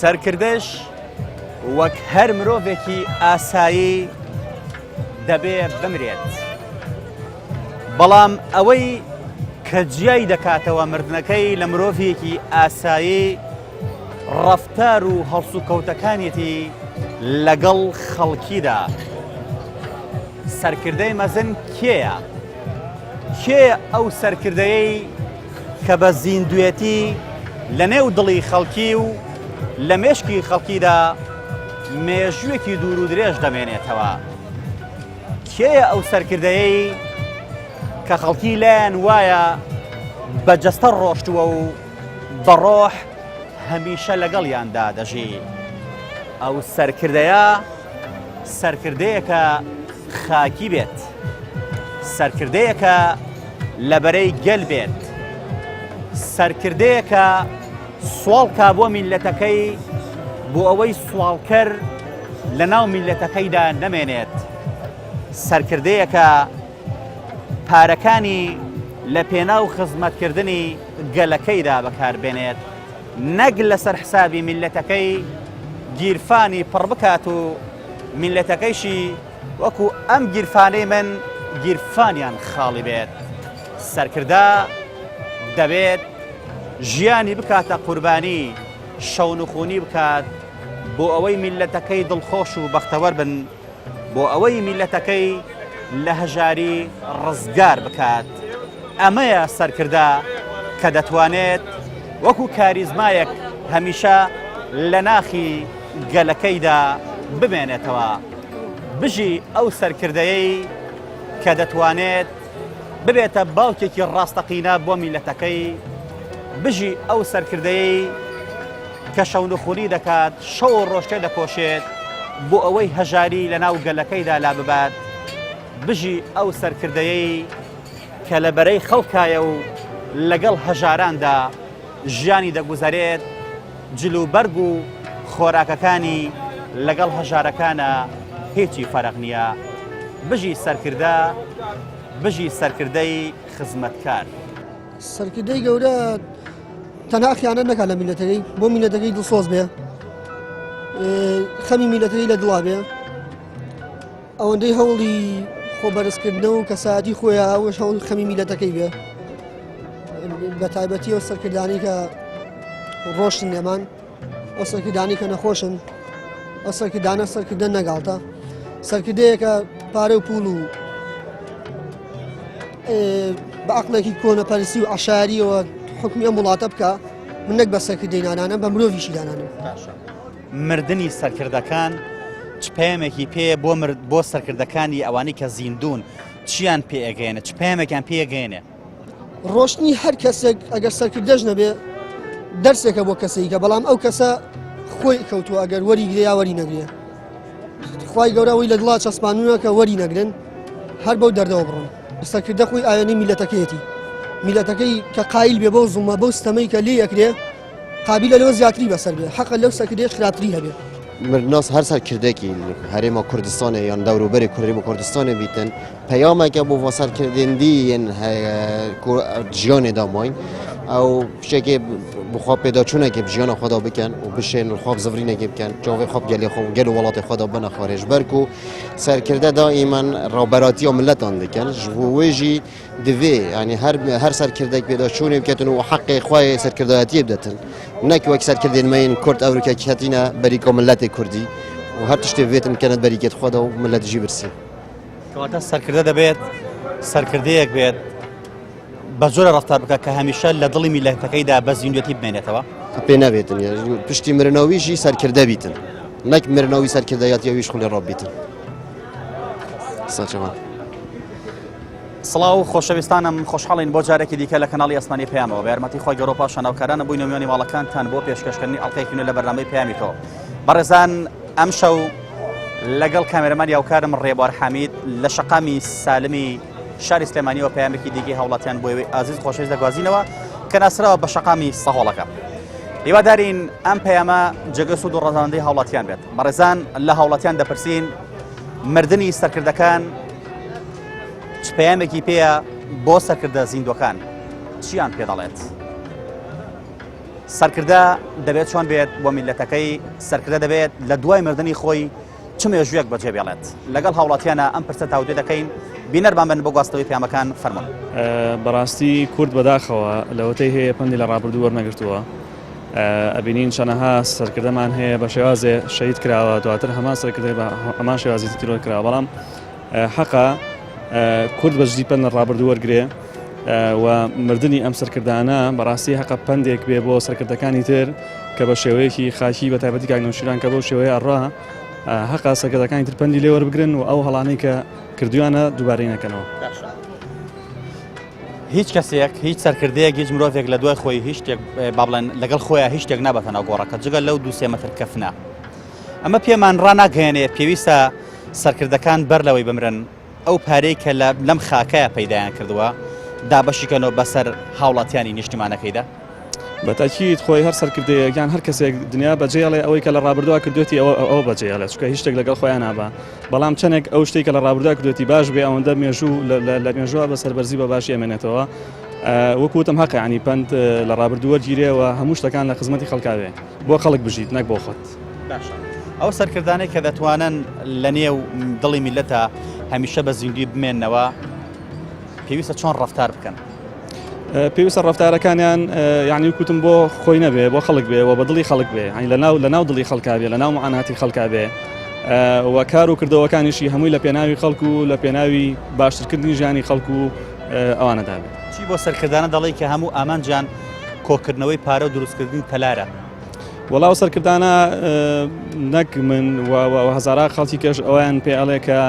سەرکردش وەک هەر مرۆڤێکی ئاسایی دەبێ بمرێت، بەڵام ئەوەی کە جیای دەکاتەوە مردنەکەی لە مرۆڤێکی ئاسایی ڕەفتار و هەڵس و کەوتەکانیەتی لەگەڵ خەڵکیدا. سەرکردەی مەزن کێیە؟ کێ ئەو سەرکردەیەی کە بە زیندوێتی لە نێو دڵی خەڵکی و لە مێشکی خەڵکیدا مێژوویەکی دوور و درێژ دەمێنێتەوە؟ کێیە ئەو سەرکردەیەی کە خەڵکی لایەن وایە بەجەستە ڕۆشتووە و بەڕۆح هەمیشە لەگەڵیاندا دەژی؟ ئەو سەرکردەیە سەرکردەیەکە خاکی بێت، سەرکردەیەکە لەبەرەی گەل بێت، سەرکردەیەکە سوڵکە بۆ میلەتەکەی بۆ ئەوەی سوڵکەر لە ناو میلەتەکەیدا نەمێنێت، سەرکردەیەکە پارەکانی لە پێناو خزمەتکردنی گەلەکەیدا بەکاربێنێت، نەک لەسەر حسابی میلەتەکەی گیرفانی پڕ بکات و میلەتەکەیشی وەکو ئەم گیرفانەی من گیرفانیان خاڵی بێت. سەرکردە دەبێت ژیانی بکاتە قوربانی، شەونخوونی بکات بۆ ئەوەی میلەتەکەی دڵخۆش و بەختەوەر بن، بۆ ئەوەی میلەتەکەی لە هەژاری ڕزگار بکات. ئەمەیە سەرکردە کە دەتوانێت وەکو کاریزمایەک هەمیشە لە ناخی گەلەکەیدا بمێنێتەوە. بژی ئەو سەرکردەیەی کە دەتوانێت ببێتە باوکێکی ڕاستەقینە بۆ میلەتەکەی، بژی ئەو سەرکردەیەی کە شەونخوونی دەکات، شەو و ڕۆژتێ دەپۆشێت بۆ ئەوەی هەژاری لە ناو گەلەکەیدا لا ببات، بژی ئەو سەرکردەیەی کە لەبەرەی خەڵکایە و لەگەڵ هەژاراندا ژیانی دەگوزارێت، جلوبەرگ و خۆراکەکانی لەگەڵ هەژارەکانە هیچی فەرق نییە. بژی سەرکردە بژی سەرکردەی خزمەتکار. سەرکردەی گەورە تەنها خیانەت نەکات لە میلەتەکەی، بۆ میلەتەکەی دڵسۆز بێ، خەمی میلەتەکەی لە دڵا بێ، ئەوەندەی هەوڵی خۆبەرزکردنە و کەسایەتی خۆیە ئەوەش هەوڵ خەمی میلەتەکەی بێ، بە تایبەتی ئەو سەرکردانی کە ڕۆشتن لێمان، ئەو سەرکردانی کە نەخۆشن، ئەو سەرکردانە سەرکردە نەگاڵتە، سەرکردەیەکە پارە و پوڵ و بە عەقڵێکی کۆنەپەرستی و عەشایەریەوە حکمی ئەم وڵاتە بکە، من نەک بە سەرکردەی نانانم، بە مرۆڤیشی دانانم. مردنی سەرکردەکان چ پەیامێکی پێ بۆ سەرکردەکانی ئەوانەی کە زیندون چیان پێئەگەێنێ، چ پەیامێکیان پێگەێنێ؟ ڕۆشتنی هەر کەسێک ئەگەر سەرکردەش نەبێ دەرسێکە بۆ کەسێکی کە بەڵام ئەو کەسە خۆی کەوتووە ئەگەر وەری گرێ یا وەری نەگرێ. خوای گەورەوەی لە دڵا چەسپانووە کە وەری نەگرن هەر بەو دەردەوە بڕۆن. سەرکردە خۆی ئاوێنەی میلەتەکەیەتی، میلەتەکەی کە قایل بێ بەو زوڵمە بەو ستەمەی کە لێ یەکرێ قابلە لەوە زیاتری بەسەر بێ، حەقە لەو سەرکردەیە خراپتری هەبێ. مردناس هەر سەرکردێکی هەرێما کوردستانە یان دەوروبەری کوردی بۆ کوردستانە بیتن پەیامێکە بۆ بۆ سەرکردێندیین ژیانێدا ماین ئەو شتێکی بخوا پێداچوونێکی ژیانە خۆدا بکەن و بشێن خواب زڤرینێکی بکەن، جاوی خواب گەلی خۆ گەل و وڵاتی خۆدا بنە خارج بەرک و سەرکردە دائیمەن ڕابەراتی و ملەتان دەکەن ji bo wê jî divê yanî her serkirdek pêdaçûnê biketin û heqê xwe serkirdayetiyê bidetin. Nek wek serkirdên me yên Kurd Ewrokekî ketîne berîka milletê Kurdî û her tiştê vêtin bikenet berîkê xwe da û millet jî birsî. کەواتە سەرکردە دەبێت سەرکردەیەک بێت بە جۆرە ڕەفتار بکات کە هەمیشە لە دڵی میلەتەکەیدا بە زیندوێتی بمێنێتەوە. پێ نەبێتن پشتی مرنەویژی سەرکردە بیتن، نەک مرنەوی سەرکردایەتیەویش خولی ڕاب بیتن. ساچەوان. سڵاو خۆشەویستانم، خۆشحاڵین بۆ جارێکی دیکە لە کەناڵی ئەسمانی پەیامەوە بە یارمەتی خۆی گەورە و پاش شانۆکارانە بووینە میوانی ماڵەکانتان بۆ پێشکەشکردنی ئەڵقەیەکی نوێ لە بەرنامەی پەیامی تۆ. بەڕێزان ئەم شەو لەگەڵ کامێرەمانی هاوکارم ڕێبوار حەمید لە شەقامی سالمی شاری سلێمانیەوە پەیامێکی دیگەی هەوڵاتیان بۆ ئێوەی ئازیز خۆشەویست دەگوازینەوە کە ناسراوە بە شەقامی سەهۆڵەکە. هیوادارین ئەم پەیامە جێگە سوود و ڕەزاوەندەی هاوڵاتیان بێت. بەڕێزان لە هاوڵاتیان دەپرسین مردنی سەرکردەکان چ پەیامێکی پێیە بۆ سەرکردە زیندوەکان، چیان پێ دەڵێت؟ سەرکردە دەبێت چۆن بێت بۆ میلەتەکەی سەرکردە دەبێت لە دوای مردنی خۆی چ مێژوویەک بەجێ بێڵێت لەگەڵ هاوڵاتیانە ئەم پرسە تاودێ دەکەین بینەرمان بن بۆ گواستنەوەی پەیامەکان فەرموون. بەڕاستی کورد بەداخەوە لەوەتەی هەیە پەندی لە ڕابردوو وەرنەگرتووە ئەبینین چەنەها سەرکردەمان هەیە بە شێوازێ شەید کراوە دواتر هەمان سەرکردەی بە هەمان شێوازی تیرۆ کراوە بەڵام حەقا کورد بەجددی پەن لە ڕابردوو وەرگێ و مردنی ئەم سەرکردانە بەڕاستی حەقا پندێک بێ بۆ سەرکردەکانی تر کە بە شێوەیەکی خاکی بە تایبەتی کاکنەوشیران کە بۆ شێوەیە ئەڕا حەقا سەرکردەکانی تر پەندی لێ وەربگرن و ئەو هەڵانەی کە کردویانە دووبارەی نەکەنەوە. هیچ کەسێک هیچ سەرکردەیەک هیچ مرۆڤێک لە دوای خۆی هیچ شتێک با بڵێن لەگەڵ خۆیان هیچ شتێک نابەتەنەوە گۆڕەکە جگەل لەو 2-3 مەتر کەفنا ئەمە پێمان ڕاناگەیەنێ پێویستە سەرکردەکان بەر لەوەی بمرن ئەو پارەی کە لەم خاکەیە پەیدایان کردووە دابەشیکەنەوە بەسەر هاوڵاتیانی نیشتیمانەکەیدا. بەتاکید خۆی هەر سەرکردەیەکیان هەر کەسێک دنیا بەجێڵێ ئەوەی کە لە ڕابردووە کردوێتی ئەوە بەجێڵێت چکە هیچ شتێک لەگەڵ خۆیان نابە بەڵام چەندێک ئەو شتێک کە لە ڕابردووە کردوێتی باش بێ ئەوەندە مێژوو لە مێژووە بە سەربەرزی بە باشی ئەمێنێتەوە وەکوتم حەقی عنی پند لە ڕابردووە گیرێەوە هەموو شتەکان لە خزمەتی خەڵکاوێ بۆ خەڵک بژیت نەک بۆ خۆت. ئەو سەرکردانەی کە دەتوانن لە نێو دڵی میلەتە هەمیشە بە زیندوی بمێننەوە پێویستە چۆن ڕەفتار بکەن؟ پێویستە ڕەفتارەکانیان یعنی کوتم بۆ خۆی نەبێ بۆ خەڵک بێ و بە دڵی خەڵک بێ لە ناو دڵی خەڵکا بێ لە ناو معاناتی خەڵکا بێ و کار و کردەوەکانیشی هەمووی لە پێناوی خەڵکو و لە پێناوی باشترکردنی ژیانی خەڵکو و ئەوانەدا بێت. چی بۆ سەرکردانە دەڵی کە هەموو ئامانجان کۆکردنەوەی پارە و دروستکردنی پەلارە؟ وەڵاو سەرکردانە نەک من و هەزارا خەڵکی کەش ئەویان پێ ئەڵێ کە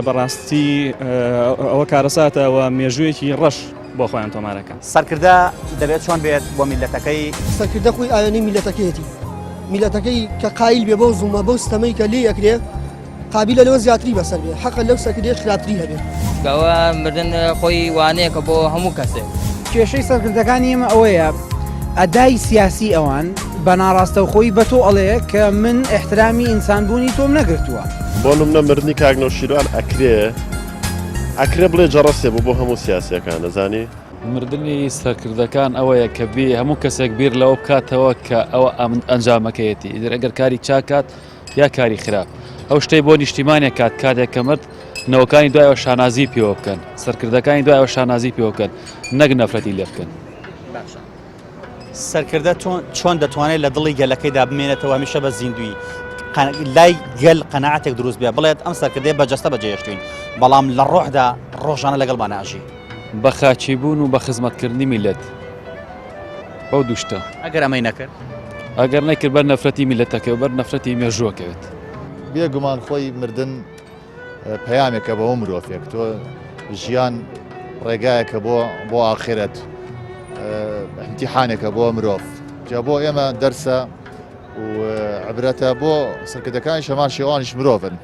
بەڕاستی ئەوە کارەساتە و مێژوویەکی ڕەش بۆ خۆیان تۆمارەکە. سەرکردە دەبێت چۆن بێت بۆ میلەتەکەی سەرکردە خۆی ئاوێنەی میلەتەکەیەتی میلەتەکەی کە قایل بێ بەو زوڵمە بەو ستەمەی کە لێ ئەکرێ قابلە لەوە زیاتری بەسەر بێ حەقە لەو سەرکردەیە خراپتری هەبێت ئەوە مردن خۆی وانەیەکە بۆ هەموو کەسێک. کێشەی سەرکردەکانی ئێمە ئەوەیە ئەدای سیاسی ئەوان بە ناڕاستەوخۆی بە تۆ ئەڵەیە کە من احترامی ئینسانبوونی تۆم نەگرتووە. بۆ نمونە مردنی کاکنەوشیروان ئەکرێ بڵێ جەڕەسێ بوو بۆ هەموو سیاسیەکان دەزانی؟ مردنی سەرکردەکان ئەوەیە کە بێ هەموو کەسێک بیر لەوە بکاتەوە کە ئەوە ئەنجامەکەیەتی ئیدر ئەگەر کاری چاکات یا کاری خراپ ئەو شتەی بۆ نیشتیمانێک کات کاتێک کە مرد نەوەکانی دوایەوە شانازی پێوە بکەن سەرکردەکانی دوایەوە شانازی پێوە بکەن نەک نەفرەتی لێ بکەن. سەرکردە چۆن دەتوانێت لە دڵی گەلەکەیدا بمێنێتەوە هەمیشە بە زیندوی لای گەل قەنەعەتێک دروست بێ بڵێت ئەم سەرکردەیە بەجەستە بەجێهێشتوین بەڵام لە ڕۆحدا ڕۆژانە لەگەڵمان ئاژی بە خاچیبوون و بە خزمەتکردنی میلەت بەو دووشتە ئەگەر ئەمەی نەکرد ئەگەر نەکرد بەر نەفرەتی میلەتەکە و بەر نەفرەتی مێژووەکەوێت. بێگومان خۆی مردن پەیامێکە بە مرۆڤێک تۆ ژیان ڕێگایەکە بۆ ئاخرەت امتیحانێکە بۆ مرۆڤ جا بۆ ئێمە دەرسە و عبرەتە بۆ سەرکردەکانی شەمان شێوانیش مرۆڤن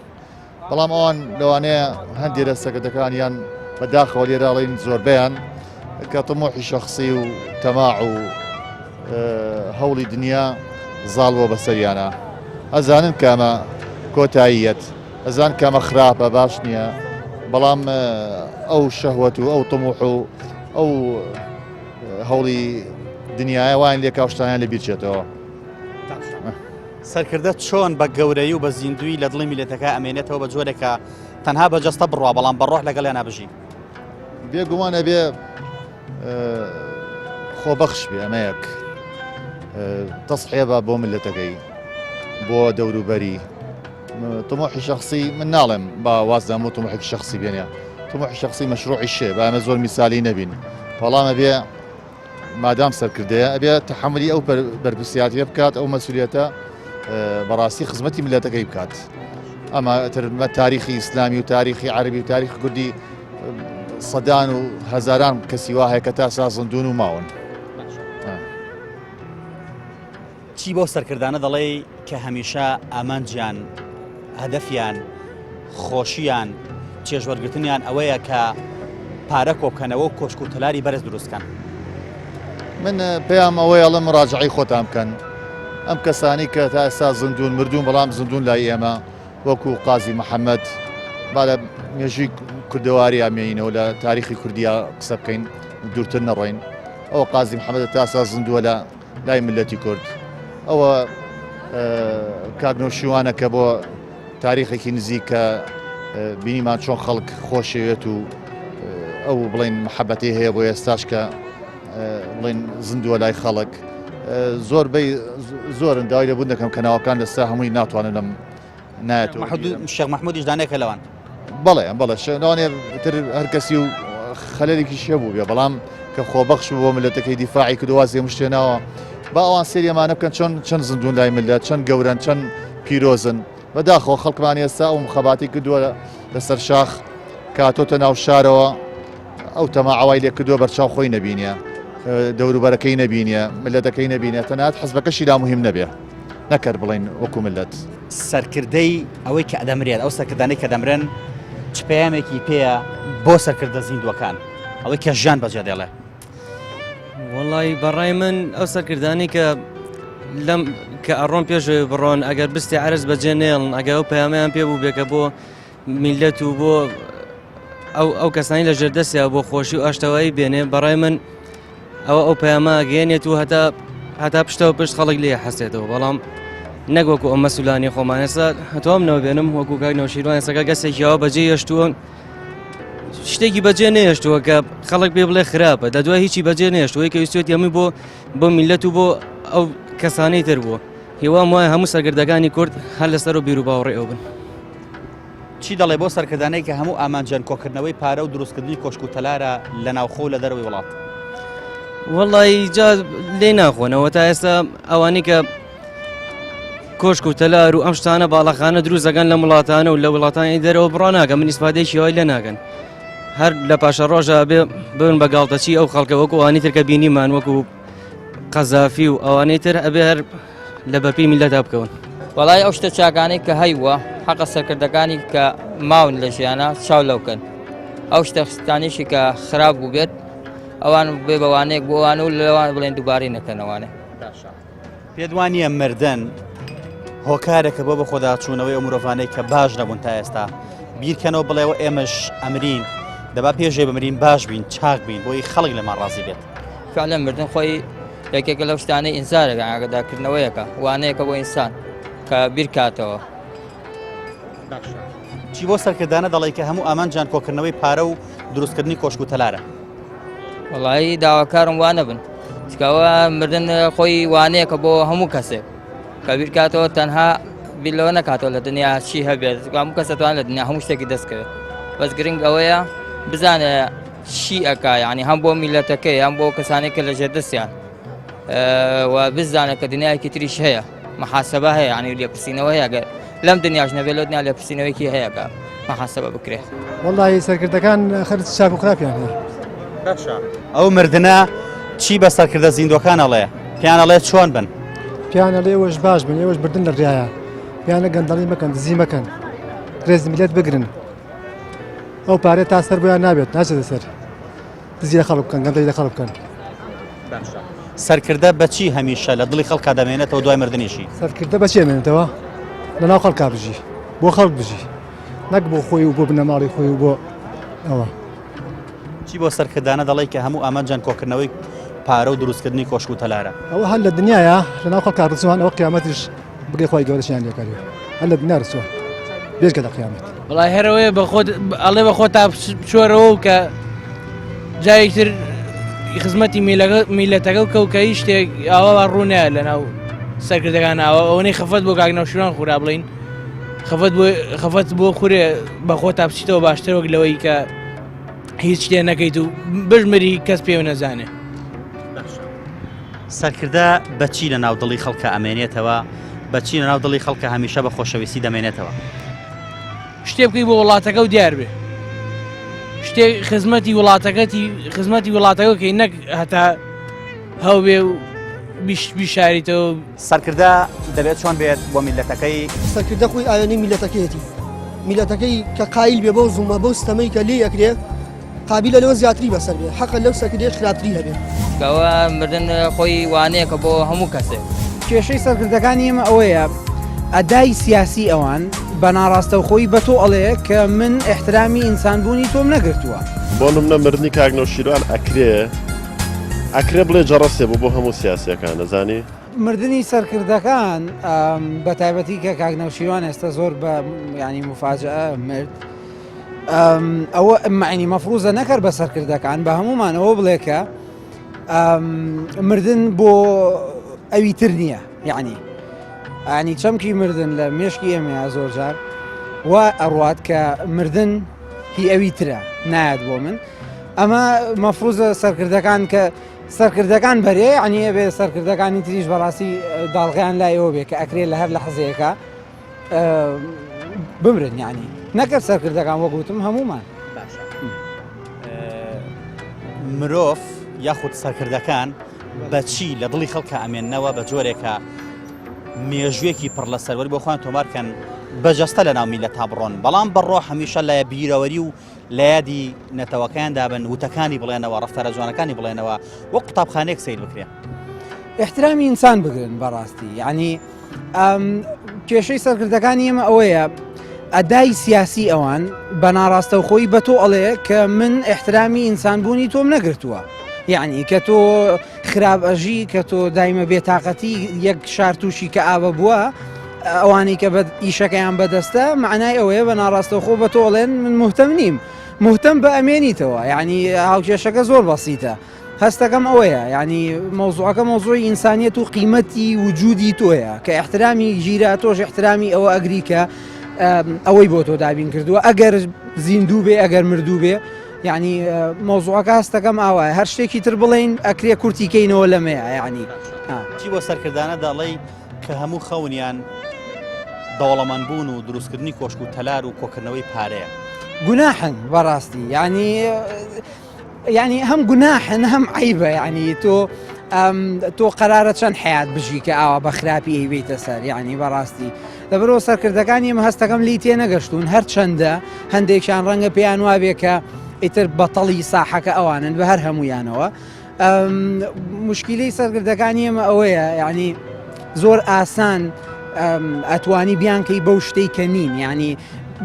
بەڵام ئەوان لەوانەیە هەندێک لە سەرکردەکانیان بەداخەوە لێراڵین زۆربیان کە تەمۆحی شەخصی و تەماع و هەوڵی دنیا زاڵوە بەسەریانە ئەزانن کامە کۆتاییەت ئەزان کامە خراپە باش نییە بەڵام ئەو شەهوەت و ئەو تەموح و ئەو هەوڵی دنیاە وان لێ کاوشتانیان لە بیرچێتەوە. سەرکردە چۆن بە گەورەی و بە زیندوی لە دڵی میلەتەکە ئەمێنێتەوە بە جۆرێکە تەنها بەجەستە بڕوا بەڵام بەڕۆح لەگەڵیان نابژی بێگومانە بێ خۆبەخش بێ ئەمەیەک تەسحێبە بۆ میلەتەکەی بۆ دەوروبەری طموحی شخصی من ناڵێم با وازدەم و طموحی شخصی بێنە طموحی شخصی مەشروعی شێ بە ئەمە زۆر میسالی نەبین بەڵامە بێ مادام سەرکردەیە ئەبێ تەحملی ئەو بەرپرسیاتیە بکات ئەو مەسئولیەتە بەڕاستی خزمەتی میلەتەکەی بکات ئەمە ترمە تاریخی ئیسلامی و تاریخی عەربی و تاریخی کوردی سەدان و هەزاران کەسی وا هەیە کە تا سازندون و ماون. چی بۆ سەرکردانە دەڵێ کە هەمیشە ئامانجیان هەدەفیان خۆشییان چێژوەرگرتنیان ئەوەیە کە پارە کۆبکەنەوە و کۆشک و تەلاری بەرز دروستکەن. من پێیان ئەوەی ئەڵێ مراجعی خۆتان بکەن ئەم کەسانی کە تا ئێستا زندون مردوون بەڵام زندون لای ئێمە وەکو قازی محەممەد با لە مێژووی کوردەواری ئامێنینەوە لە تاریخی کوردیا قسە بکەین دوورتر نەڕۆین ئەوە قازی محەممەد تاسا زندووە لە لای ملەتی کورد ئەوە کاگنۆشیوانە کە بۆ تاریخێکی نزیکە بینیمان چۆن خەڵک خۆشەوێت و ئەو بڵین محەبەتی هەیە بۆ ئێستاش کە بڵین زیندووە لای خەڵک زۆرن داوای لەبوون دەکەم کە ناوەکان لەستا هەمووی ناتوانن لەم نایەتەوە شێخ محمودیش دانێکە لەوان بەڵێ شەوانێ تر هەر کەسی و خەلەرێکی شێ بوو بێ بەڵام کە خۆبەخش بۆ ملەتەکەی دیفاعی کردوازێ مشتێنەوە با ئەوان سریەمانە بکەن چەند زیندوون لای ملەت چەند گەورن چەند پیرۆزن بەداخەوە خەڵکمان ئێستا ئەو مخەباتی کردووە لەسەر شاخ کاتۆتە ناو شارەوە ئەو تەماعەوای لێ کردووە بەرچاو خۆی نەبینیە دەوروبەرەکەی نەبینیە ملەتەکەی نەبینێت تەنات حەزبەکەشی لا مهم نەبێ نەکرد بڵین وەکو ملەت سەرکردەی ئەوەی کە ئەدەمرێت ئەو سەرکردانەی کە دەمرن چ پەیامێکی پێیە بۆ سەرکردە زیندوەکان ئەوەی کە ژیان بەجێ دێڵێ وڵی بەڕای من ئەو سەرکردانی کە لەم کە ئەڕۆن پێشوێ بڕۆن ئەگەر بستی عرز بەجێ نێڵن ئەگەر ئەو پەیامیان پێ بوو بێکە بۆ میلەت و بۆ ئەو کەسانی لە ژێردەستیا بۆ خۆشی و ئاشتەوایی بێنێ بەڕای من ئەو پەیامە گەێنێت و هەتا پشتەوە پشت خەڵک لێ حەسێتەوە بەڵام نەگوەکو ئەو مەسولانی خۆمان ئێستا هەتوامنەوە بێنم وەکو کاک نەوشیروان ئێستا گەسێکیەوە بەجێ هێشتووە شتێکی بەجێ نێشتووە کە خەڵک پێ بڵێ خراپە دەدوای هیچی بەجێ نێشتوەی کە ویستێت هەمووی بۆ میلەت و بۆ ئەو کەسانەی تر بووە هیوام وایە هەموو سەرگردەکانی کورد هەر لەسەر و بیر و باوەڕێ ئەو بن چی دەڵێ بۆ سەرکردانەی کە هەموو ئامانجان کۆکردنەوەی پارە و دروستکردنی کۆشک و تەلارە لە ناوخۆ لە دەروی وڵات وەڵی جا لێ ناخۆنەوە تا ئێستا ئەوانی کە کۆشک و تەلار و ئەم شتانە باڵەخانە دروست دەکەن لە وڵاتانە و لە وڵاتانی دەرەوە بڕۆ ناکەن من ئیسپادێکی وای لێ ناکەن هەر لە پاشە ڕۆژە بن بە گاڵتەچی ئەو خەڵکە وەکو ئەوانی تر کە بینیمان وەکو قەزافی و ئەوانەی تر ئەبێ هەر لە بەپی میلەتا بکەون وڵای ئەو شتە چاکانەی کە هەیوە حەقە سەرکردەکانی کە ماون لە ژیانە چاو لەوکەن ئەو شتەستانیشی کە خراپ بوو بێت ئەوان بێ بەوانەیەک بۆ ئەوانە و لەوان بڵێن دووبارەی نەکەنەوانێ پێت وانە مردن هۆکارێکە بۆ بە خۆداچوونەوەی ئەو مرۆڤانەی کە باش نەبوون تا ئێستا بیرکەنەوە بڵێەوە ئێمەش ئەمرین دەبا پێشێ بمرین باش بین چاک بین بۆی خەڵک لەمان ڕازی بێت فعلا مردن خۆی یەکێکە لەو شتانەی ئینسانێکە ئاگادارکردنەوەیەکە وانەیەکە بۆ ئینسان کە بیرکاتەوە چی بۆ سەرکردانە دەڵێ کە هەموو ئامانجان کۆکردنەوەی پارە و دروستکردنی کۆشک و تەلارە وڵایی داواکارم وانە بن چکەوە مردن خۆی وانەیەکە بۆ هەموو کەسێک کە بیرکاتەوە تەنها بیلەوە نکاتەوە لە دنیا چی هەبێت هەموو کەسەتوان لە دنیا هەموو شتێکی دەستکەوێت بەس گرنگ ئەوەیە بزانێ چی ئەکا یعنی هەم بۆ میلەتەکەی هەم بۆ کەسانێک کە لە ژێردەستیان و بزانێت کە دنیایەکی تریش هەیە محاسبە هەیە ینی لێپرسینەوە هەیە لەم دنیاش نەبێت لە دنیا لێپرسینەوەیکی هەیە کە محاسبە بکرێت وەڵی سەرکردەکان خەرج چاک و خراپیان هەیە ئەو مردنە چی بە سەرکردە زیندوەکان ئەڵێ پیانەڵێ چۆن بن پیانە لێ ئێوەش باش بن ئێوەش بردن لە ڕایە پیانە گەندەڵی مەکەن دزی مەکەن کرێز میلەت بگرن ئەو پارێت تا سەر بۆیان نابێت ناچێتە سەر دزی لە خەڵک بکەن گەندەڵی لە خەڵک بکەن سەرکردە بەچی هەمیشە لە دڵی خەڵکا دەمێنێتەوە دوای مردنیشی سەرکردە بەچێ مێنێتەوە لە ناو خەڵکا بژی بۆ خەڵک بژی نەک بۆ خۆی و بۆ بنەماڵی خۆی و بۆ ئەوە چی بۆ سەرکردانە دەڵێ کە هەموو ئامانجان کۆکردنەوەی پارە و دروستکردنی کۆشک و تەلارە ئەوە هەر لە دنیاە لە ناو خەڵکا ڕچوان ئەوە قیامەتیش بگەی خۆی گەورەشیان لێکاری هەر لە دنیا ڕچوە بێژگە لە قیامەت وڵای هەرەوەی ئەڵێ بە خۆتا بچۆرەوە کە جایەکتر خزمەتی میلەتەکە و کەوکەی شتێک ئاوا ڕوونایە لە ناو سەرکردەکان ئەوەی خەفەت بۆ کاک نەوشیروان خورا بڵین خەفەت بۆ خورێ بە خۆتا بچیتەوە باشتر وەک لەوەی کە هیچ شتێ نەکەیت و بژمەری کەس پێ نەزانێ سەرکردە بەچی لە ناو دڵی خەڵکە ئەمێنێتەوە بەچی لە ناو دڵی خەڵکە هەمیشە بە خۆشەویستی دەمێنێتەوە شتێ بکەی بۆ وڵاتەکە و دیار بێ شتێک خزمەتی وڵاتەکەکەی نەک هەتا هەو بێ و بیشاریتەوە سەرکردە دەبێت چۆن بێت بۆ میلەتەکەی سەرکردە خۆی ئاوێنەی میلەتەکەیەتی میلەتەکەی کە قایل بێ بۆ زوڵمە بۆ ستەمەی کە لێ یەکرێ قابلە لەوە زیاتری بەسەر بێ حەقە لەو سەرکردەیە خراپتری هەبێت کەوە مردن خۆی وانەیەکە بۆ هەموو کەسێک کێشەی سەرکردەکانی ئێمە ئەوەیە ئەدای سیاسی ئەوان بە ناڕاستەوخۆی بە تۆ ئەڵەیە کە من احترامی ئینسانبوونی تۆم نەگرتووە بۆ نمونە مردنی کاک نەوشیروان ئەکرێ ئەکرێ بڵێ جەڕەسێ بوو بۆ هەموو سیاسیەکانە زانی مردنی سەرکردەکان بە تایبەتی کە کاکنەوشیوان ئێستا زۆر بە ینی مفاجئە مرد ئەوە معنی مەفروزە نەکرد بە سەرکردەکان بە هەمومانەوە بڵێکە مردن بۆ ئەوی تر نییە یعنی ئانی چەمکی مردن لە مێشکی ئێمەیە زۆر جار وا ئەڕوات کە مردن هی ئەوی ترە نایەت بۆ من ئەمە مەفروزە سەرکردەکان کە سەرکردەکان بەرێ عنی ئەبێ سەرکردەکانی تریش بەڕاستی داڵغیان لایەوە بێ کە ئەکرێت لە هەر لە حەزەیەەکە بمرن یعنی نەکرد سەرکردەکان وەگوتم هەمومان مرۆڤ یاخود سەرکردەکان بەچی لە دڵی خەڵکە ئەمێننەوە بە جۆرێکە مێژوێکی پڕ لە سەروەری بۆ خۆیان تۆمارکەن بەجەستە لە ناو میلەت تا بڕۆن بەڵام بەڕۆ هەمیشە لە بیرەوەری و لە یادی نەتەوەکان دابن وتەکانی بڵێنەوە ڕەفتارە جوانەکانی بڵێنەوە وەک قوتابخانەیەک سیر بکرێ احترامی ئینسان بگرن بەڕاستی یعنی کێشەی سەرکردەکانی ئێمە ئەوەیە ئەدای سیاسی ئەوان بە ناڕاستەوخۆی بە تۆ ئەڵێ کە من احترامی ئینسان بوونی تۆم نەگرتووە یعنی کە تۆ خراپ ئەژی کە تۆ دایمە بێتاقەتی یەک شار تووشی کە ئاوە بووە ئەوانەی کە بە ئیشەکەیان بەدەستە معنای ئەوەیە بە ناڕاستەوخۆ بە تۆڵێن من مهتەم نیم مهتەم بە ئەمێنیتەوە یعنی هاوکێشەکە زۆر بەسیتە هەستەکەم ئەوەیە ینی مۆزوعەکە مۆزوعی ئینسانیەت و قیمەتی وجودی تۆیە کە احترامی ژیرە تۆش احترامی ئەوە ئەگری کە ئەوەی بۆ تۆ دابین کردووە ئەگەر زیندوو بێ ئەگەر مردوو بێ یعنی مۆزوعەکە هەستەکەم ئاوایە هەر شتێکی تر بڵێن ئەکرێ کورتیکەینەوە لەمەیە یعنی چی بۆ سەرکردانە دەڵێ کە هەموو خەونیان دەوڵەمەند بوون و دروستکردنی کۆشک و تەلار و کۆکردنەوەی پارەیە گوناحن بەڕاستی ینی هەم گوناحن هەم عیبە ینی تۆ قەرارە چەند حیات بژی کە ئاوا بە خراپی هیبیتە سەر یعنی بەڕاستی لەبەرەوە سەرکردەکانی ئێمە هەستەکەم لی تێ نەگەشتون هەر چەندە هەندێکیان ڕەنگە پێیان وابێ کە ئیتر بەتەڵی ساحەکە ئەوانن بە هەر هەمویانەوە مشکلەی سەرکردەکانی ئێمە ئەوەیە یعنی زۆر ئاسان ئەتوانی بیانکەی بەو شتەی کە نین یعنی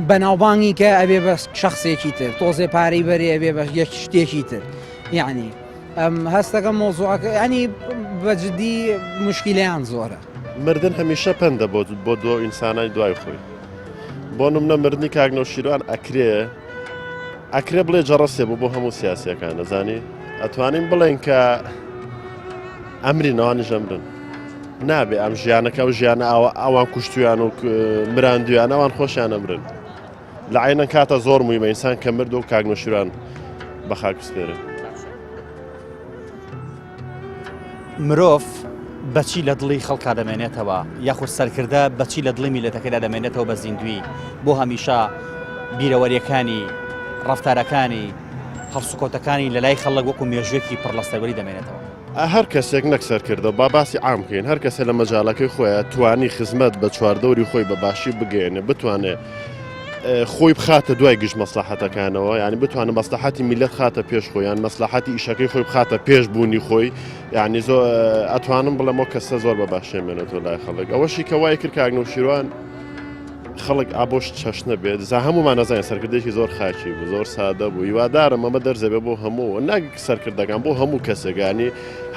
بەناوبانگی کە ئەبێ بە شخصێکی تر تۆزێ پارەی بەرێ ئەبێ بە یەک شتێکی تر یعنی هەستەکەم مۆزوعەکە ینی بەجددی مشکلیان زۆرە مردن هەمیشە پەندە بۆ دۆ ئینسانای دوای خۆی بۆ نمونە مردنی کاکنەوشیروان ئەکرێ بڵێ جەڕەسێ بوو بۆ هەموو سیاسیەکان نەزانی ئەتوانین بڵێن کە ئەمری نەوانیش ئەمرن نابێ ئەم ژیانەکە و ژیانە ئەوان کوشتیان و مراندویان ئەوان خۆشیان ئەمرن لە عینەن کاتە زۆر مویمە ئینسان کە مرد و کاکنەوشیروان بە خاک بسپێرن مرۆڤ بەچی لە دڵی خەڵکا دەمێنێتەوە یاخود سەرکردە بەچی لە دڵی میلەتەکەدا دەمێنێتەوە بە زیندوی بۆ هەمیشە بیرەوەریەکانی ڕەفتارەکانی هەڵسوکۆتەکانی لە لای خەڵک وەکو مێژوێکی پڕ لە سەروەری دەمێنێتەوە هەر کەسێک نەک سەرکردە با باسی عام بکەین هەر کەسێک لە مەجاڵەکەی خۆیان توانی خزمەت بە چواردەوری خۆی بە باشی بگەێنێ بتوانێت خۆی بخاتە دوای گشت مەسلحەتەکانەوە یعنی بتوانێت مەسلحەتی میلەت خاتە پێش خۆیان مەسلحەتی ئیشەکەی خۆی بخاتە پێش بوونی خۆی یعنی زۆر ئەتوانم بڵێمەوە کەسە زۆر بە باشێمێنێتەوە لای خەڵک ئەوەشی کە وای کرد کاکنەوشیروان خەڵک ئابۆش چەشنە بێت زا هەمومان نەزانین سەرکردێکی زۆر خاکی بوو زۆر سادە بوو هیوادارم ئەمە دەرزەبێ بۆ هەموو ناگ سەرکردەکان بۆ هەموو کەسێکانی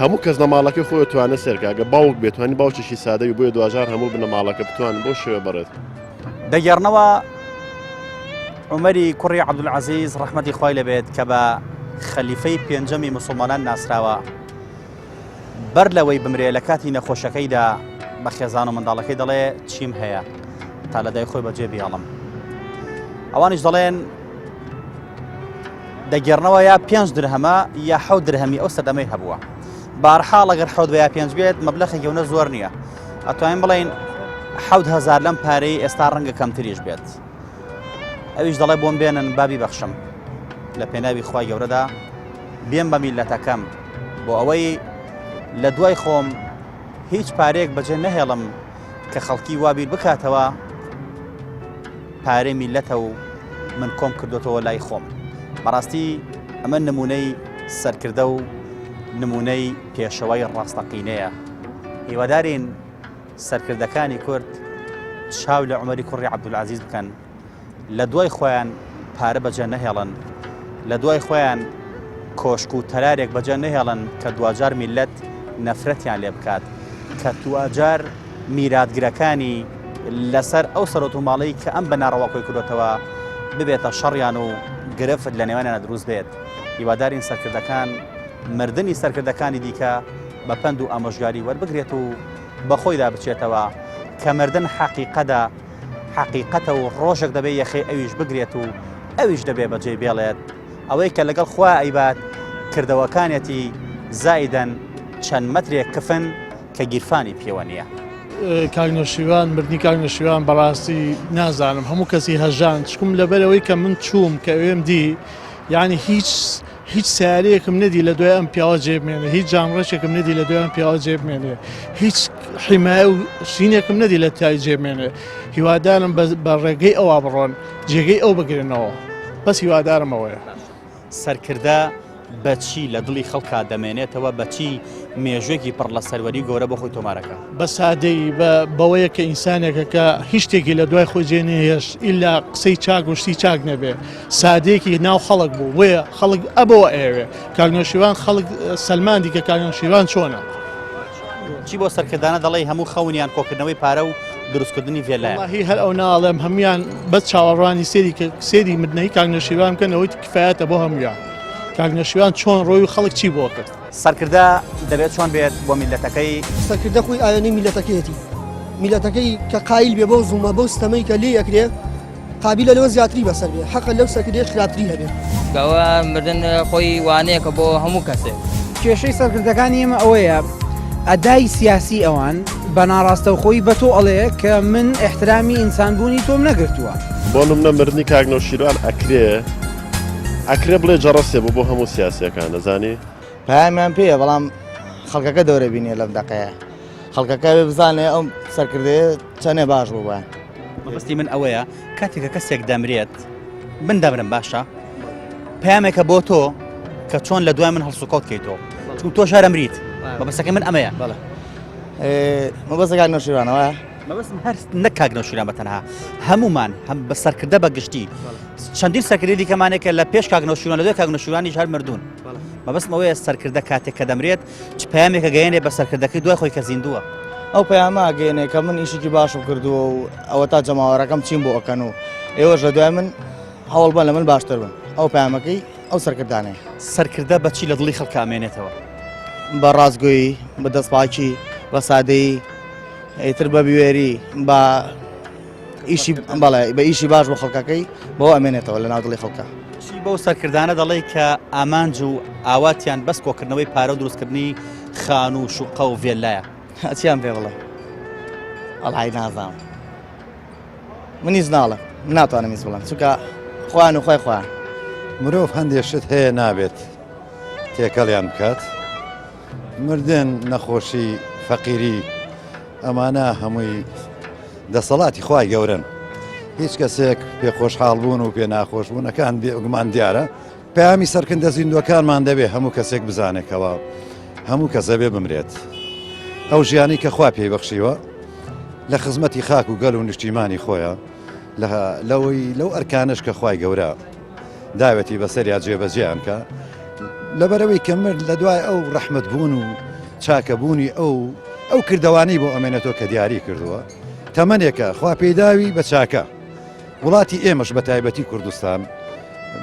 هەموو کەس نەماڵەکەی خۆی توانە سەرکاگە باوک بێتوانی باوکێکی سادەوی بۆیە دوجار هەموو بنەماڵەکە بتوانن بۆ شێوە بڕێت دەگەڕنەوە عومەری کوڕی عەبدولعەزیز ڕەحمەتی خوای لەبێت کە بە خەلیفەی پێنجەمی موسڵمانان ناسراوە بەر لەوەی بمرێ لە کاتی نەخۆشەکەیدا بە خێزان و منداڵەکەی دەڵێ چیم هەیە تا لە دای خۆی بەجێ بیاڵم ئەوانیش دەڵێن دەگەڕنەوە یا 5 درهەمە یا 7 درهەمی ئەو سەردەمەی هەبووە بارحاڵ ئەگەر 7 یا 5 بێت مەبلەغی گەونە زۆر نییە ئەتوانین بڵێن 7,000 لەم پارەی ئێستا ڕەنگە کەمتریش بێت ئەویش دەڵێ بۆم بێنن بابی بەخشم لە پێناوی خوای گەورەدا بێن بە میلەتەکەم بۆ ئەوەی لە دوای خۆم هیچ پارەیەک بەجێ نەهێڵم کە خەڵکی وابیر بکاتەوە پارەی میلەتە و من کۆم کردوتەوە لای خۆم بەڕاستی ئەمە نمونەی سەرکردە و نمونەی پێشەوەی ڕاستەقینەیە هیوادارین سەرکردەکانی کورد چاو لە عومەری کوڕی عەبدولعەزیز بکەن لە دوای خۆیان پارە بەجێ نەهێڵن لە دوای خۆیان کۆشک و تەرارێک بەجێ نەهێڵن کە دوجار میلەت نەفرەتیان لێ بکات کە دوجار میراتگرەکانی لەسەر ئەو سەرۆت و ماڵەی کە ئەم بەناڕەواکۆی کردوتەوە ببێتە شەڕیان و گرفت لە نێوانیانە دروست بێت. هیوادارین سەرکردەکان مردنی سەرکردەکانی دیکە بە پند و ئامۆژگاری وەربگرێت و بەخۆیدا بچێتەوە کە مردن حەقیقەتە و ڕۆژێک دەبێت یەخێ ئەویش بگرێت و ئەویش دەبێت بەجێ بێڵێت ئەوەی کە لەگەڵ خوا ئەیبات کردەوەکانێتی زائیدەن چەند مەترێک کفن کە گیرفانی پێوە نییە. کاگنۆشیوان مردنی کاگنۆشیوان بەڕاستی نازانم هەموو کەسی هەژان چکم لەبەرەوەی کە من چووم کە ئەوێم دی یعنی هیچ سیارەیەکم نەدی لە دوای ئەم پیاوە جێبمێنێ هیچ جانڕێشێکم نەدی لە دوای ئەم پیاوە جێبمێنێ هیچ حیمایە و شینێکم نەدی لە تای جێبمێنێ. هیوادارم بە ڕێگەی ئەوە بڕۆن جێگەی ئەو بگرێنەوە بەس هیوادارم ئەوەیە. سەرکردە بەچی لە دڵی خەڵکا دەمێنێتەوە بەچی مێژوێکی پڕ لە سەروەری گەورە بۆ خۆی تۆمارەکە بە سادەی بەوەیە کە ئینسانێکە کە هیچ شتێکی لە دوای خۆی جێنێهێش ئیلا قسەی چاک و شتی چاک نەبێ سادەیەکی ناو خەڵک بوو وەیە خەڵک ئەبەوە ئێوێ کاگنۆشیوان خەڵک سەلماندی کە کاگنۆشیوان چۆنە چی بۆ سەرکردانە دەڵێ هەموو خەونیان کۆکردنەوەی پارە و دروستکردنی وێلایە هی هەر ئەو ناڵێم هەمویان بەس چاوەڕوانی سێری مدنەی کاگنۆشیوان بکەنەوەی کفایەتە بۆ هەمویان کاگنۆشیوان چۆن ڕۆی و خەڵک چی بۆ کرد. سەرکردە دەبێت چۆن بێت بۆ میلەتەکەی سەرکردە خۆی ئاوێنەی میلەتەکەیەتی میلەتەکەی کە قایل بێ بۆ زوومە بەو ستەمەی کە لێ ئەکرێ قابلە لەوە زیاتری بەسەر بێ حەقە لەو سەرکردەیە خراپتری هەبێت کەوە مردن خۆی وانەیەکە بۆ هەموو کەسێک. کێشەی سەرکردەکانی ئێمە ئەوەیە ئەدای سیاسی ئەوان بە ناڕاستە خۆی بە تۆ ئەڵێ کە من احترامی ئینسانبوونی تۆم نەگرتووە. بۆ نمونە مردنی کاگنۆشیروان ئەکرێ بڵێ جەڕەسێ بۆ هەموو سیاسیەکان دەزانی پایامیان پێیە بەڵام خەڵکەکە دەورە بینێ لەم دەقەیە خەڵکەکە بزانێ ئەو سەرکردەیە چەنێ باش بوو بە مەبەستی من ئەوەیە کاتێکە کەسێک دەمرێت بندەبرم باشە پامێکە بۆ تۆ کە چۆن لە دوای من هەڵسوکەوت کەیتەوە چون تۆ شارە مریت مەبەستەکە من ئەمەیە مەبەستە کاگنۆشیروانەوە مەبەستم هەر نەک کاگنۆشیروان بەتەنها هەمومان هەم بە سەرکردە بەگشتی چەندین سەرکردی دیکەمانێکە لە پێش کاگنۆشیروان لە دوای کاگنۆشیروانیش هەر مردوون مەبەستم ئەوەیە سەرکردە کاتێک کە دەمرێت چ پامێکە گەیەنێ بە سەرکردەکەی دوای خۆی کە زیندووە ئەو پەیامە گەێنێ کە من ئیشێکی باشم کردووە و ئەوە تا جەماوەڕەکەم چیم بۆ ئەکەن و ئێوەش لە دوای من هەوڵ بن لە من باشتر بن ئەو پەیامەکەی ئەو سەرکردانەیە سەرکردە بەچی لە دڵی خەڵک ئامێنێتەوە بە ڕاستگۆیی بە دەستپاکی بە سادەیی ئیتر بە بوێری بە ئیشی بەڵێ بە ئیشی باش بۆ خەڵکەکەی بۆ ئەمێنێتەوە لە ناو دڵی خەڵکە چی بۆ سەرکردانە دەڵێ کە ئامانج و ئاواتیان بەس کۆکردنەوەی پارە و دروستکردنی خان و شوقە و ڤێلایە ئەچیان پێ بڵێ ئەڵای نازانم منیش ناڵم ناتوانم هیچ بڵێم چونکە خۆیان و خۆی خۆیان مرۆڤ هەندێک شت هەیە نابێت تێکەڵیان بکات مردن نەخۆشی فەقیری ئەمانە هەمووی دەسەڵاتی خوای گەورن هیچ کەسێک پێ خۆشحاڵ بوون و پێ ناخۆشبوونەکان بێگومان دیارە پەیامی سەرکردە زیندوەکانمان دەبێ هەموو کەسێک بزانێکەوە هەموو کەسە بێ بمرێت ئەو ژیانی کە خوا پێی بەخشیوە لە خزمەتی خاک و گەل و نیشتیمانی خۆیە لەو ئەرکانش کە خوای گەورە داوەتی بەسەریا جێبەجێیان کە لەبەرەوەی کە مرد لە دوای ئەو ڕەحمەت بوون و چاکەبوونی ئەو کردوانەی بۆ ئەمێنێتەوە کە دیاری کردووە تەمەنێکە خوا پێداوی بە چاکە وڵاتی ئێمەش بە تایبەتی کوردستان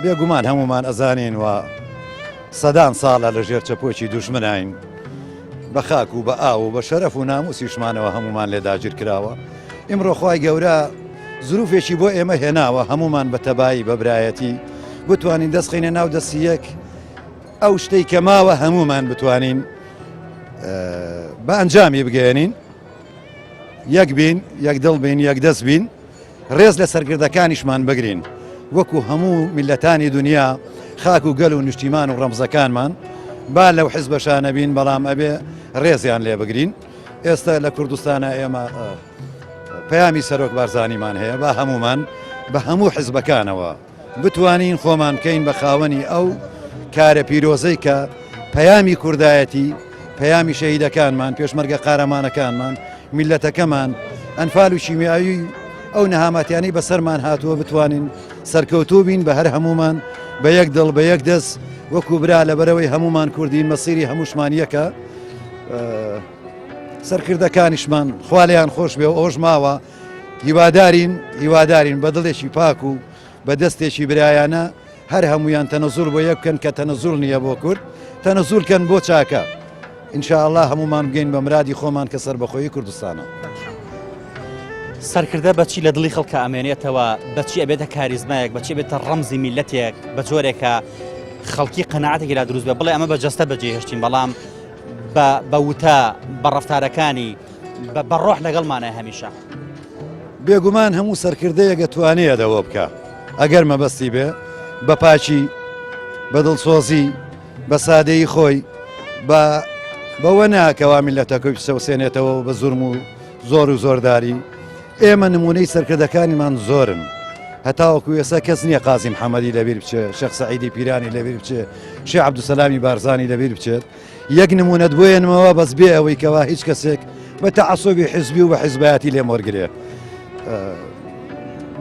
بێگومان هەمومان ئەزانین و سەدان ساڵە لە ژێر چەپۆکی دوژمنین بە خاک و بە ئاو و بە شەرەف و ناموسیشمانەوە هەمومان لێ داگیر کراوە ئیمڕۆ خوای گەورە زروفێکی بۆ ئێمە هێناوە هەمومان بە تەبایی بەبرایەتی بتوانین دەستخینە ناو دەستی یەک ئەو شتەی کە ماوە هەمومان بتوانین بە ئەنجامی بگەێنین یەک بین یەک دڵ بین یەک دەست بین ڕێز لە سەرکردەکانیشمان بگرین وەکو هەموو میلەتانی دنیا خاک و گەل و نیشتیمان و ڕەمزەکانمان با لەو حیزبەشانە بین بەڵام ئەبێ ڕێزیان لێ بگرین ئێستا لە کوردستانە ئێمە پەیامی سەرۆک بارزانیمان هەیە با هەمومان بە هەموو حیزبەکانەوە بتوانین خۆمان بکەین بە خاوەنی ئەو کارە پیرۆزەی کە پەیامی کوردایەتی پەیامی شەهیدەکانمان پێشمەرگە قارەمانەکانمان میلەتەکەمان ئەنفال و شیمیایی ئەو نەهامەتیانەی بەسەرمان هاتووە بتوانین سەرکەوتوو بین بە هەر هەمومان بە یەک دڵ بە یەک دەست وەکو برا لەبەرەوەی هەمومان کوردین مەسیری هەمووشمان یەکە سەرکردەکانیشمان خوالیان خۆش بێ و ئەوش ماوە هیوادارین بە دڵێکی پاک و بە دەستێکی برایانە هەر هەمویان تەنەزول بۆ یەک بکەن کە تەنەزول نییە بۆ کورد تەنەزولکەن بۆ چاکە ئینشاءالله هەمومان بگەین بە مرادی خۆمان کە سەربەخۆیی کوردستانە سەرکردە بەچی لە دڵی خەڵکە ئەمێنێتەوە بەچی ئەبێتە کاریزمایەک بەچی بێتە ڕەمزی میلەتێک بە جۆرێکە خەڵکی قەناعەتێکی لا دروست بێ بڵێ ئەمە بەجەستە بەجێهێشتین بەڵام بە وتە بە ڕەفتارەکانی بە ڕۆح لەگەڵمانە هەمیشە بێگومان هەموو سەرکردەیەک دەتوانێت ئەوە بکە ئەگەر مەبەستی بێ بە پاچی بە دڵسۆزی بە سادەیی خۆی بەوە ناکەوا میلەتەکەی سەوسێنێتەوە بە زورم و زۆر و زۆرداری ئێمە نمونەی سەرکردەکانیمان زۆرن هەتاوەکو ئێستا کەس نییە قازی محەممەدی لەبیر بچێت شێخ سەعیدی پیرانی لەبیر بچێت شێخ عەبدولسەلامی بارزانی لەبیر بچێت یەک نمونەت بۆیەنمەوە بەس بێ ئەوەی کەوا هیچ کەسێک بە تەعەسوبی حیزبی و بە حیزبایەتی لێم وەرگرێ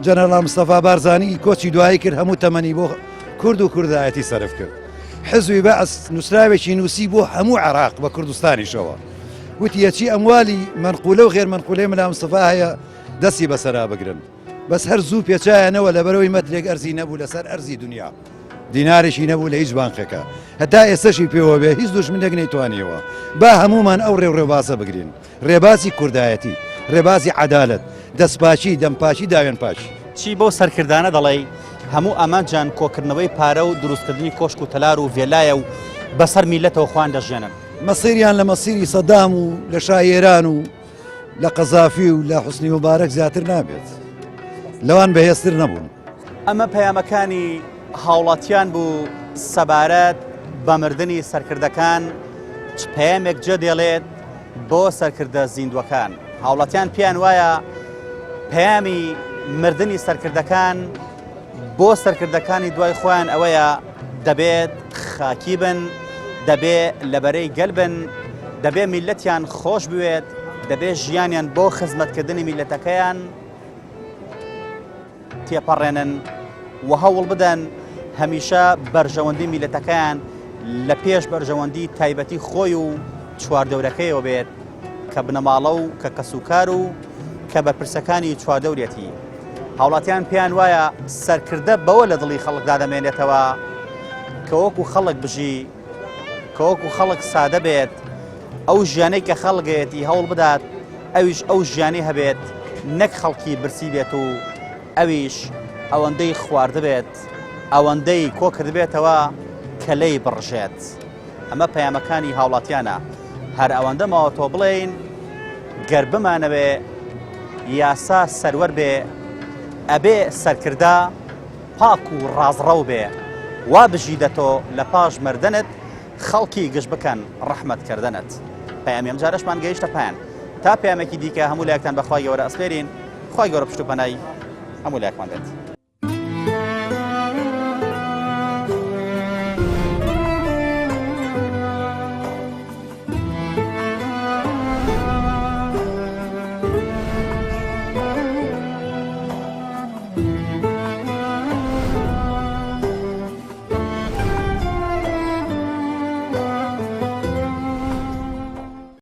جەنەرال مستەفا بارزانی کۆچی دوایی کرد هەموو تەمەنی بۆ کورد و کوردایەتی سەرف کرد حزبی بەعس نووسراوێکی نووسی بۆ هەموو عێراق بە کوردستانیشەوە وتی یەچی ئەموالی منقولە و غێر منقولەی مەلا مستەفا هەیە دەستی بەسەرا بگرن بەس هەر زوو پێچایەنەوە لەبەرەوەی مەترێک ئەرزی نەبوو لەسەر ئەرزی دنیا دینارێکی نەبوو لە هیچ بانقێکە هەتا ئێستاشی پێوە بێ هیچ دوژمنێک نەیتوانیەوە با هەمومان ئەو ڕێبازە بگرین ڕێبازی کوردایەتی ڕێبازی عەدالەت دەستپاچی دەمپاچی داوێن پاچی چی بۆ سەرکردانە دەڵێ هەموو ئەمان جان کۆکردنەوەی پارە و دروستکردنی کۆشک و تەلار و vێلایە و بەسەر میلەتەوە خوان دەژێنن مەسیریان لە مەسیری سەدام و لە شایێران و لە قەزافی و لە حوسنی مبارەک زیاتر نابێت لەوان بەهێزتر نەبوون ئەمە پەیامەکانی هاوڵاتیان بوو سەبارەت بە مردنی سەرکردەکان چ پەیامێک جێ دێڵێت بۆ سەرکردە زیندوەکان هاوڵاتیان پێیان وایە پەیامی مردنی سەرکردەکان بۆ سەرکردەکانی دوای خۆیان ئەوەیە دەبێت خاکی بن دەبێت لەبەرەی گەل بن دەبێت میلەتیان خۆش بوێت دەبێت ژیانیان بۆ خزمەتکردنی میلەتەکەیان تێپەڕێنن و هەوڵ بدەن هەمیشە بەرژەوەندی میلەتەکەیان لە پێش بەرژەوەندی تایبەتی خۆی و چواردەورەکەیەوە بێت کە بنەماڵە و کە کەسوکار و کە بەرپرسەکانی چواردەورێتی هاوڵاتیان پێیان وایە سەرکردە بەوە لە دڵی خەڵکدا دەمێنێتەوە کە وەکو خەڵک بژی کە وەکو خەڵک سادە بێت ئەو ژیانەی کە خەڵگێتی هەوڵ بدات ئەویش ئەو ژیانی هەبێت نەک خەڵکی برسی بێت و ئەویش ئەوەندەی خواردە بێت ئەوەندەی کۆکرد بێتەوە کە لێی بڕژێت ئەمە پەیامەکانی هاوڵاتیانە هەر ئەوەندە ماوە تۆ بڵێین گەر بمانەوێ یاسا سەروەر بێ ئەبێ سەرکردا پاک و ڕازڕەو بێ وا بژیدەتۆ لە پاش مردنت خەڵکی گشت بکەن ڕەحمەتکردنت پەیامی ئەم جارەشمان گەیشتە پایان تا پەیامێکی دیکە هەموو لایەکتان بەخوای گەورە ئەسپێرین خوای گەورە پشت و پەنای هەموو لایەکمان بێت